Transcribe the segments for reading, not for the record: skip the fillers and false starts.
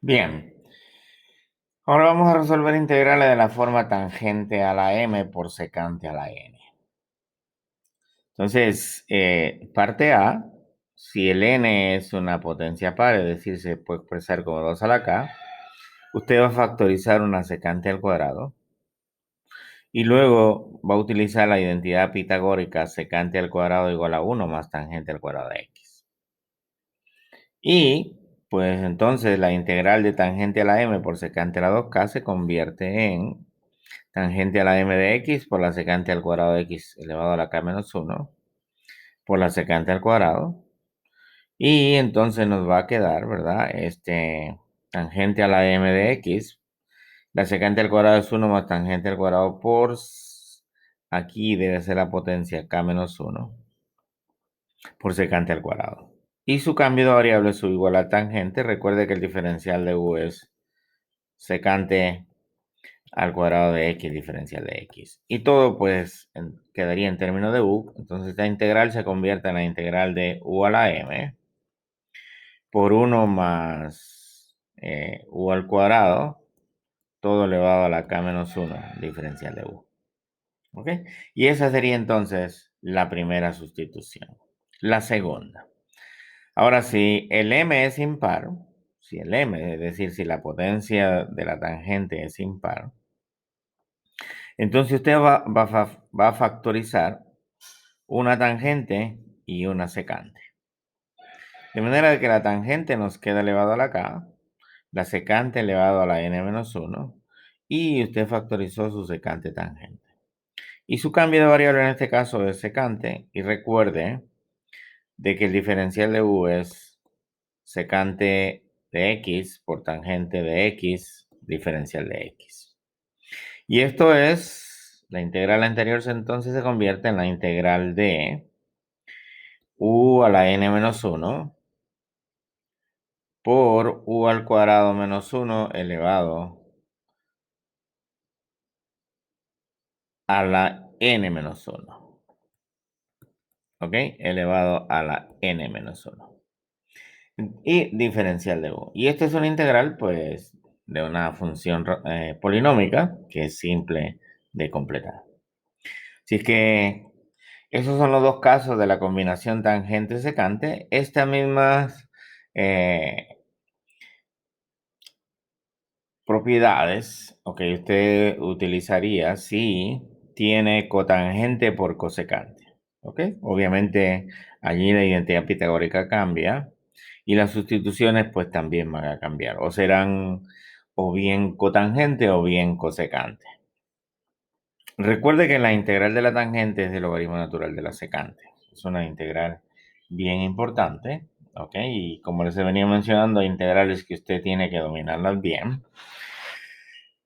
Bien, ahora vamos a resolver integrales de la forma tangente a la m por secante a la n. Entonces, parte A, si el n es una potencia par, es decir, se puede expresar como 2 a la k, usted va a factorizar una secante al cuadrado y luego va a utilizar la identidad pitagórica secante al cuadrado igual a 1 más tangente al cuadrado de x. Y pues entonces la integral de tangente a la m por secante a la 2k se convierte en tangente a la m de x por la secante al cuadrado de x elevado a la k menos 1 por la secante al cuadrado. Y entonces nos va a quedar, ¿verdad? Tangente a la m de x. La secante al cuadrado es 1 más tangente al cuadrado por... Aquí debe ser la potencia k menos 1 por secante al cuadrado. Y su cambio de variable es u igual a tangente. Recuerde que el diferencial de u es secante al cuadrado de x diferencial de x. Y todo pues quedaría en términos de u. Entonces esta integral se convierte en la integral de u a la m por 1 más u al cuadrado, todo elevado a la k menos 1 diferencial de u. ¿Ok? Y esa sería entonces la primera sustitución. La segunda. Ahora, si el m es impar, si el m, es decir, si la potencia de la tangente es impar, entonces usted va a factorizar una tangente y una secante. De manera que la tangente nos queda elevado a la k, la secante elevado a la n menos 1, y usted factorizó su secante tangente. Y su cambio de variable en este caso es secante, y recuerde de que el diferencial de u es secante de x por tangente de x diferencial de x. Y esto es, la integral anterior entonces se convierte en la integral de u a la n menos 1 por u al cuadrado menos 1 elevado a la n menos 1. ¿Ok? Elevado a la n menos 1. Y diferencial de u. Y esta es una integral, pues, de una función polinómica que es simple de completar. Así es que esos son los dos casos de la combinación tangente-secante. Estas mismas propiedades, usted utilizaría si tiene cotangente por cosecante. ¿Ok? Obviamente allí la identidad pitagórica cambia y las sustituciones pues también van a cambiar. O serán o bien cotangente o bien cosecante. Recuerde que la integral de la tangente es el logaritmo natural de la secante. Es una integral bien importante. ¿Ok? Y como les he venido mencionando, hay integrales que usted tiene que dominarlas bien.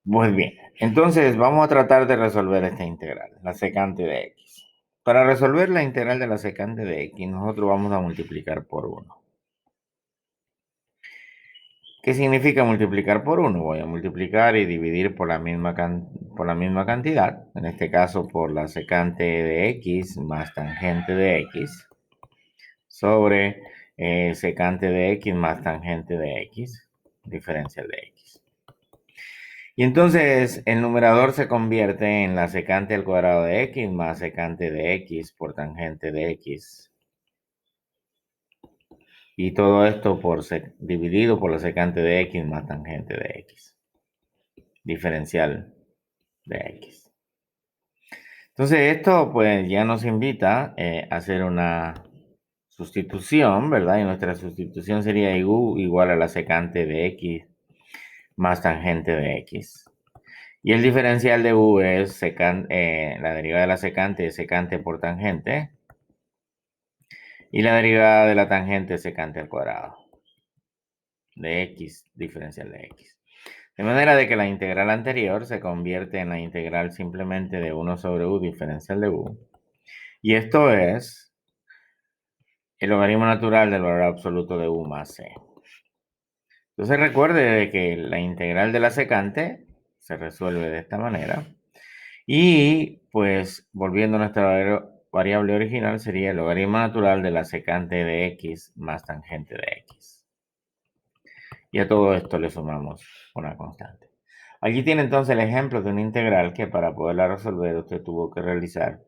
Pues bien, entonces vamos a tratar de resolver esta integral, la secante de x. Para resolver la integral de la secante de x, nosotros vamos a multiplicar por 1. ¿Qué significa multiplicar por 1? Voy a multiplicar y dividir por la misma cantidad, en este caso por la secante de x más tangente de x, sobre secante de x más tangente de x, diferencial de x. Y entonces el numerador se convierte en la secante al cuadrado de x más secante de x por tangente de x. Y todo esto dividido por la secante de x más tangente de x. Diferencial de x. Entonces esto pues ya nos invita a hacer una sustitución, ¿verdad? Y nuestra sustitución sería u igual a la secante de x más tangente de x. Y el diferencial de u es la derivada de la secante es secante por tangente. Y la derivada de la tangente es secante al cuadrado de x, diferencial de x. De manera de que la integral anterior se convierte en la integral simplemente de 1 sobre u, diferencial de u. Y esto es el logaritmo natural del valor absoluto de u más c. Entonces recuerde de que la integral de la secante se resuelve de esta manera. Y pues volviendo a nuestra variable original sería el logaritmo natural de la secante de x más tangente de x. Y a todo esto le sumamos una constante. Aquí tiene entonces el ejemplo de una integral que para poderla resolver usted tuvo que realizar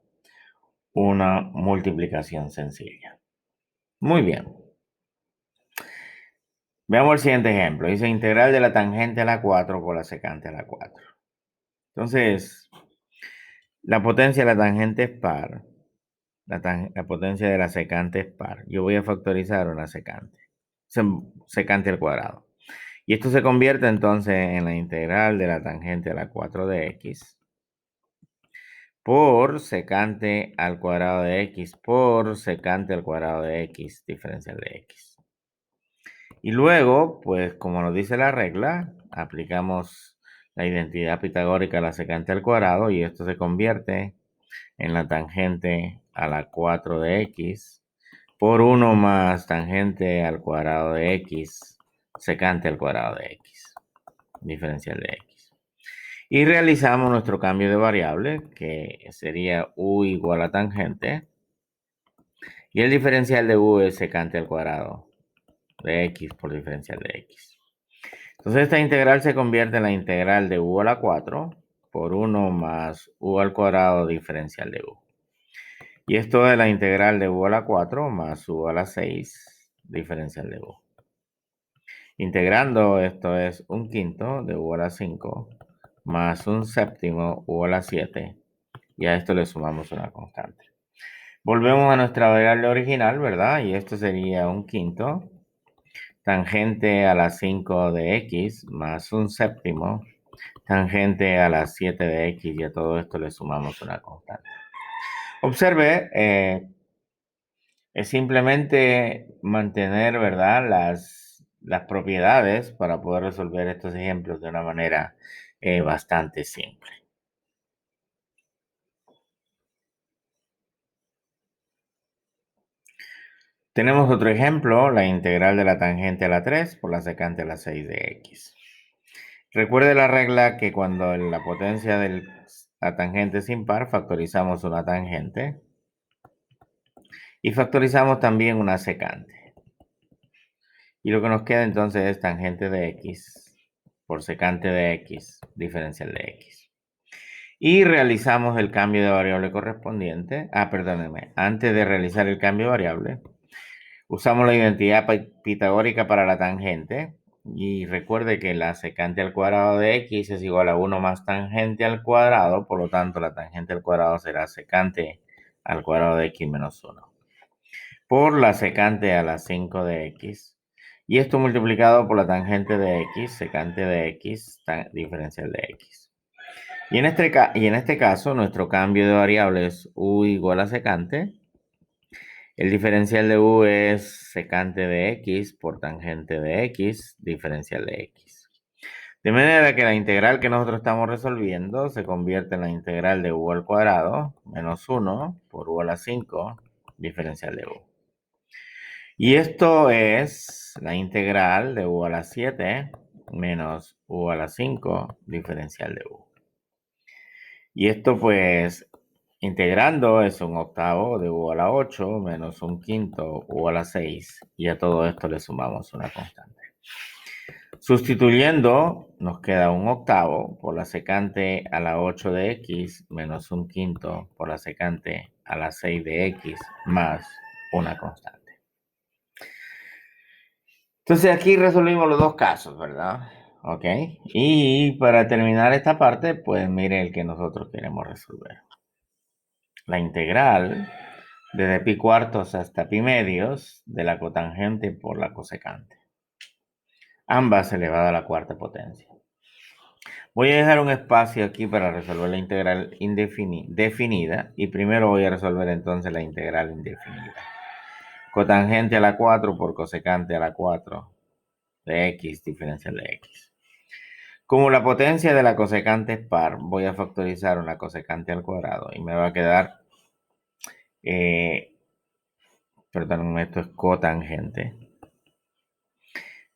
una multiplicación sencilla. Muy bien. Veamos el siguiente ejemplo. Dice integral de la tangente a la 4 por la secante a la 4. Entonces, la potencia de la tangente es par. La potencia de la secante es par. Yo voy a factorizar una secante. Secante al cuadrado. Y esto se convierte entonces en la integral de la tangente a la 4 de x por secante al cuadrado de x por secante al cuadrado de x diferencial de x. Y luego, pues como nos dice la regla, aplicamos la identidad pitagórica a la secante al cuadrado y esto se convierte en la tangente a la 4 de x por 1 más tangente al cuadrado de x secante al cuadrado de x diferencial de x. Y realizamos nuestro cambio de variable, que sería u igual a tangente. Y el diferencial de u es secante al cuadrado de x por diferencial de x. Entonces esta integral se convierte en la integral de u a la 4 por 1 más u al cuadrado diferencial de u. Y esto es la integral de u a la 4 más u a la 6 diferencial de u. Integrando esto es un quinto de u a la 5 más un séptimo u a la 7 y a esto le sumamos una constante. Volvemos a nuestra variable original, ¿verdad? Y esto sería un quinto tangente a la 5 de x más un séptimo tangente a la 7 de x y a todo esto le sumamos una constante. Observe, es simplemente mantener, ¿verdad? Las propiedades para poder resolver estos ejemplos de una manera bastante simple. Tenemos otro ejemplo, la integral de la tangente a la 3 por la secante a la 6 de x. Recuerde la regla que cuando la potencia de la tangente es impar, factorizamos una tangente y factorizamos también una secante. Y lo que nos queda entonces es tangente de x por secante de x diferencial de x. Y realizamos el cambio de variable correspondiente. Perdónenme, antes de realizar el cambio de variable, usamos la identidad pitagórica para la tangente. Y recuerde que la secante al cuadrado de x es igual a 1 más tangente al cuadrado. Por lo tanto, la tangente al cuadrado será secante al cuadrado de x menos 1. Por la secante a la 5 de x. Y esto multiplicado por la tangente de x, secante de x, diferencial de x. Y en este caso, nuestro cambio de variable es u igual a secante. El diferencial de u es secante de x por tangente de x, diferencial de x. De manera que la integral que nosotros estamos resolviendo se convierte en la integral de u al cuadrado menos 1 por u a la 5, diferencial de u. Y esto es la integral de u a la 7 menos u a la 5, diferencial de u. Y esto pues integrando es un octavo de u a la 8 menos un quinto u a la 6 y a todo esto le sumamos una constante. Sustituyendo nos queda un octavo por la secante a la 8 de x menos un quinto por la secante a la 6 de x más una constante. Entonces aquí resolvimos los dos casos, ¿verdad? Ok. Y para terminar esta parte, pues mire el que nosotros queremos resolver. La integral desde pi cuartos hasta pi medios de la cotangente por la cosecante. Ambas elevado a la cuarta potencia. Voy a dejar un espacio aquí para resolver la integral definida y primero voy a resolver entonces la integral indefinida. Cotangente a la 4 por cosecante a la 4 de x diferencial de x. Como la potencia de la cosecante es par, voy a factorizar una cosecante al cuadrado y me va a quedar, perdón, esto es cotangente.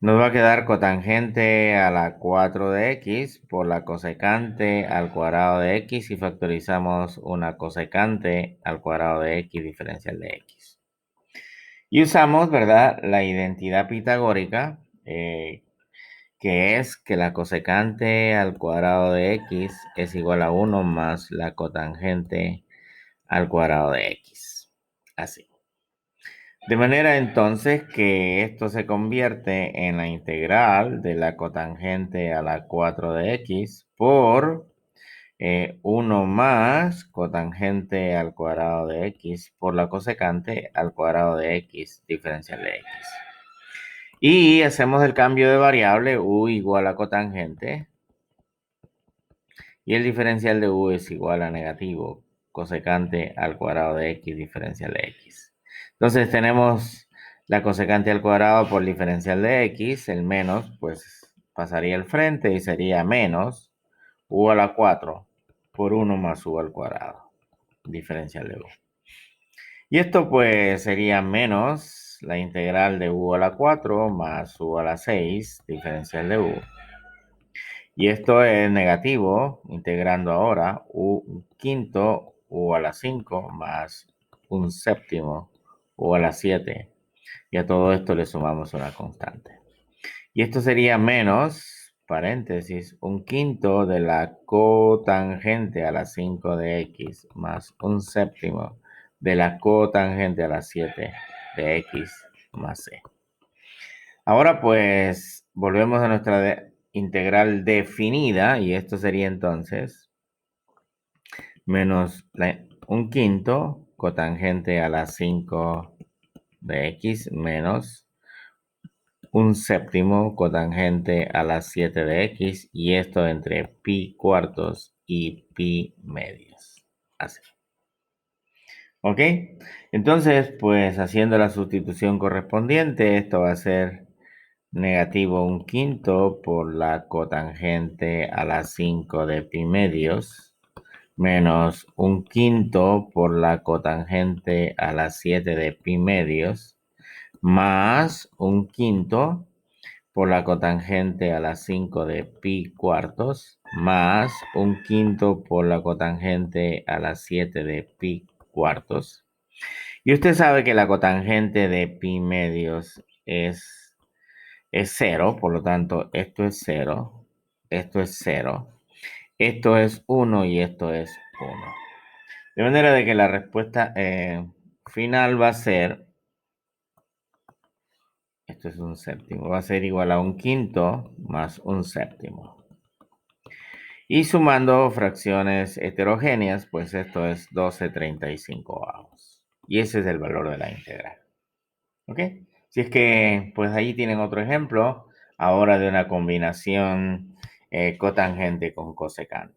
Nos va a quedar cotangente a la 4 de x por la cosecante al cuadrado de x y factorizamos una cosecante al cuadrado de x diferencial de x. Y usamos, ¿verdad?, la identidad pitagórica que es que la cosecante al cuadrado de x es igual a 1 más la cotangente al cuadrado de x. Así. De manera entonces que esto se convierte en la integral de la cotangente a la 4 de x por 1 más cotangente al cuadrado de x por la cosecante al cuadrado de x diferencial de x. Y hacemos el cambio de variable u igual a cotangente y el diferencial de u es igual a negativo cosecante al cuadrado de x diferencial de x. Entonces tenemos la cosecante al cuadrado por diferencial de x, el menos pues pasaría al frente y sería menos u a la 4 por 1 más u al cuadrado diferencial de u. Y esto pues sería menos la integral de u a la 4 más u a la 6 diferencial de u. Y esto es negativo, integrando ahora un quinto u a la 5 más un séptimo u a la 7. Y a todo esto le sumamos una constante. Y esto sería menos, paréntesis, un quinto de la cotangente a la 5 de x más un séptimo de la cotangente a la 7 de x más c. Ahora pues volvemos a nuestra integral definida y esto sería entonces menos un quinto cotangente a la 5 de x menos un séptimo cotangente a la 7 de x y esto entre pi cuartos y pi medios. Así. ¿Ok? Entonces, pues haciendo la sustitución correspondiente, esto va a ser negativo un quinto por la cotangente a la 5 de pi medios menos un quinto por la cotangente a la 7 de pi medios más un quinto por la cotangente a la 5 de pi cuartos más un quinto por la cotangente a la 7 de pi cuartos. Y usted sabe que la cotangente de pi medios es 0, por lo tanto, esto es 0, esto es 0, esto es 1 y esto es 1. De manera de que la respuesta final va a ser, esto es un séptimo, va a ser igual a un quinto más un séptimo. Y sumando fracciones heterogéneas, pues esto es 12/35. Y ese es el valor de la integral. ¿Ok? Si es que, pues ahí tienen otro ejemplo, ahora de una combinación cotangente con cosecante.